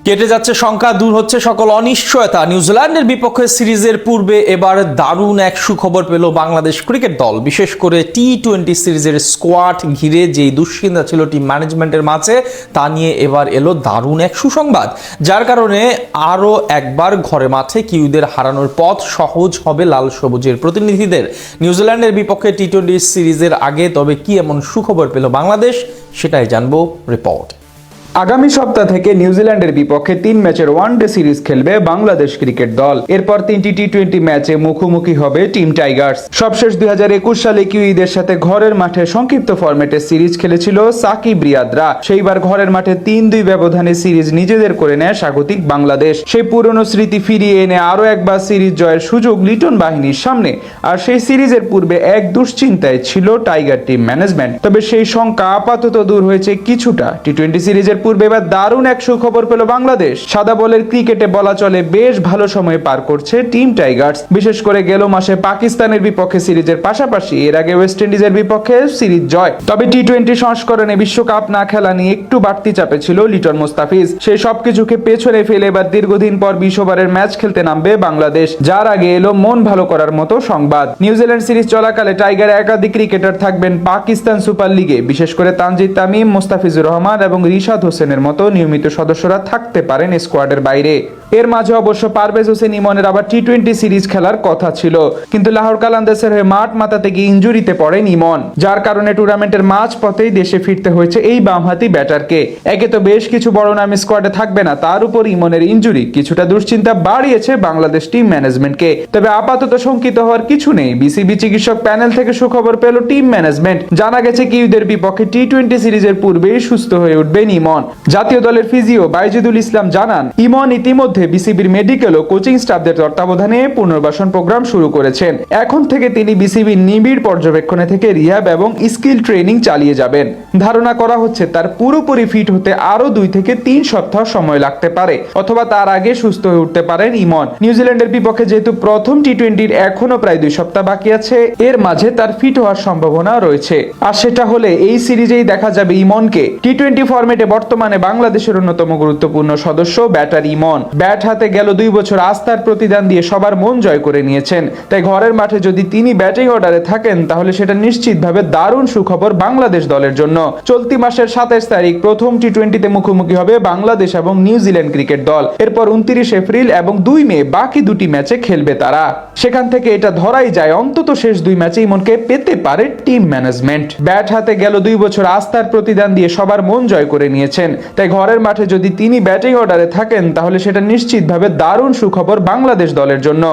কেটে যাচ্ছে শঙ্কা, দূর হচ্ছে সকল অনিশ্চয়তা। নিউজিল্যান্ডের বিপক্ষে সিরিজের পূর্বে এবার দারুণ এক সুখবর পেল বাংলাদেশ ক্রিকেট দল। বিশেষ করে টি-20 সিরিজের স্কোয়াড ঘিরে যেই দুশ্চিন্তা ছিল টিম ম্যানেজমেন্টের মাঝে, তা নিয়ে এবার এলো দারুণ এক সুসংবাদ, যার কারণে আরও একবার ঘরে মাঠে কিউদের হারানোর পথ সহজ হবে লাল সবুজের প্রতিনিধিদের। নিউজিল্যান্ডের বিপক্ষে টি-20 সিরিজের আগে তবে কি এমন সুখবর পেল বাংলাদেশ, সেটাই জানবো রিপোর্ট। আগামী সপ্তাহ থেকে নিউজিল্যান্ডের বিপক্ষে 3 ম্যাচের ওয়ানডে সিরিজ খেলবে বাংলাদেশ ক্রিকেট দল। এরপর 3টি টি-20 ম্যাচে মুখোমুখি হবে টিম টাইগার্স। সবশেষ 2021 সালে কিউইদের সাথে ঘরের মাঠে সংক্ষিপ্ত ফরম্যাটে সিরিজ খেলেছিল সাকিব রিয়াদরা। সেইবার ঘরের মাঠে 3-2 ব্যবধানে সিরিজ নিজেদের করে নেয় স্বাগতিক বাংলাদেশ। সেই পুরনো স্মৃতি ফিরিয়ে এনে আরও একবার সিরিজ জয়ের সুযোগ লিটন বাহিনীর সামনে। আর সেই সিরিজের পূর্বে এক দুশ্চিন্তায় ছিল টাইগার টিম ম্যানেজমেন্ট। তবে সেই শঙ্কা আপাতত দূর হয়েছে কিছুটা। টি-20 সিরিজের পূর্বে এবার দারুণ এক সুখবর পেল বাংলাদেশ। সাদা বলের ক্রিকেটে বলা চলে বেশ ভালো সময় পার করছে টিম টাইগার্স। বিশেষ করে গেল মাসে পাকিস্তানের বিপক্ষে সিরিজের পাশাপাশি এর আগে ওয়েস্ট ইন্ডিজের বিপক্ষে সিরিজ জয়। তবে টি-20 সংস্করণে বিশ্বকাপ না খেলা নিয়ে একটু বাড়তি চাপে ছিল লিটন মুস্তাফিজ। সেই সবকিছুকে পেছনে ফেলে এবার দীর্ঘদিন পর 20 ওভারের ম্যাচ খেলতে নামবে বাংলাদেশ, যার আগে এলো মন ভালো করার মতো সংবাদ। নিউজিল্যান্ড সিরিজ চলাকালে টাইগার একাধিক ক্রিকেটার থাকবেন পাকিস্তান সুপার লিগে। বিশেষ করে তানজিদ তামিম, মোস্তাফিজুর রহমান এবং রিশাদ হোসেনের মতো নিয়মিত সদস্যরা থাকতে পারেন স্কোয়াডের বাইরে। এর মাঝে অবশ্য পারভেজ হোসেন ইমনের আবার টি-20 সিরিজ খেলার কথা ছিল, কিন্তু লাহোর কালান্দার্সের হয়ে মাঠ মাতাতে গিয়ে ইনজুরিতে পড়েন ইমন, যার কারণে টুর্নামেন্টের মাঝ পথেই দেশে ফিরতে হয়েছে এই বামহাতি ব্যাটারকে। একে তো বেশ কিছু বড় নামী স্কোয়াডে থাকবে না, তার উপর ইমনের ইনজুরি কিছুটা দুশ্চিন্তা বাড়িয়েছে বাংলাদেশ টিম ম্যানেজমেন্টকে। তবে আপাতত শঙ্কিত হওয়ার কিছু নেই। বিসিবি চিকিৎসক প্যানেল থেকে সুখবর পেল টিম ম্যানেজমেন্ট। জানা গেছে কিউদের বিপক্ষে টি-20 সিরিজের পূর্বেই সুস্থ হয়ে উঠবেন ইমন। জাতীয় দলের ফিজিও বাইজিদুল ইসলাম জানান, ইমন ইতিমধ্যে বিসিবির মেডিকেল ও কোচিং স্টাফদের তত্ত্বাবধানে পুনর্বাসন প্রোগ্রাম শুরু করেছেন। এখন থেকে তিনি বিসিবির নিবিড় পর্যবেক্ষণে থেকে রিহ্যাব এবং স্কিল ট্রেনিং চালিয়ে যাবেন। ধারণা করা হচ্ছে তার পুরোপুরি ফিট হতে আরো 2 থেকে 3 সপ্তাহ সময় লাগতে পারে, অথবা তার আগে সুস্থ হয়ে উঠতে পারেন ইমন। নিউজিল্যান্ডের বিপক্ষে যেহেতু প্রথম টি-20 এখনো প্রায় 2 সপ্তাহ বাকি আছে, এর মাঝে তার ফিট হওয়ার সম্ভাবনা রয়েছে। আর সেটা হলে এই সিরিজেই দেখা যাবে ইমনকে। টি-20 ফরম্যাটে বর্তমানে বাংলাদেশের অন্যতম গুরুত্বপূর্ণ সদস্য ব্যাটার ইমন। ব্যাট হাতে গেল 2 বছর আস্থার প্রতিদান দিয়ে সবার মন জয় করে নিয়েছেন। তাই ঘরের মাঠে যদি তিনি ব্যাটিং অর্ডারে থাকেন, তাহলে সেটা নিশ্চিতভাবে দারুণ সুখবর বাংলাদেশ দলের জন্য। চলতি মাসের 27 তারিখ প্রথম টি-20 মুখোমুখি হবে বাংলাদেশ এবং নিউজিল্যান্ড ক্রিকেট দল। এরপর 29 এপ্রিল এবং 2 মে বাকি 2টি ম্যাচে খেলবে তারা। সেখান থেকে এটা ধরাই যায় অন্তত শেষ 2 ম্যাচে ইমনকে পেতে পারে টিম ম্যানেজমেন্ট। ব্যাট হাতে গেল 2 বছর আস্থার প্রতিদান দিয়ে সবার মন জয় করে নিয়েছেন। তাই ঘরের মাঠে যদি তিনি ব্যাটিং অর্ডারে থাকেন, তাহলে সেটা নিশ্চিতভাবে দারুণ সুখবর বাংলাদেশ দলের জন্য।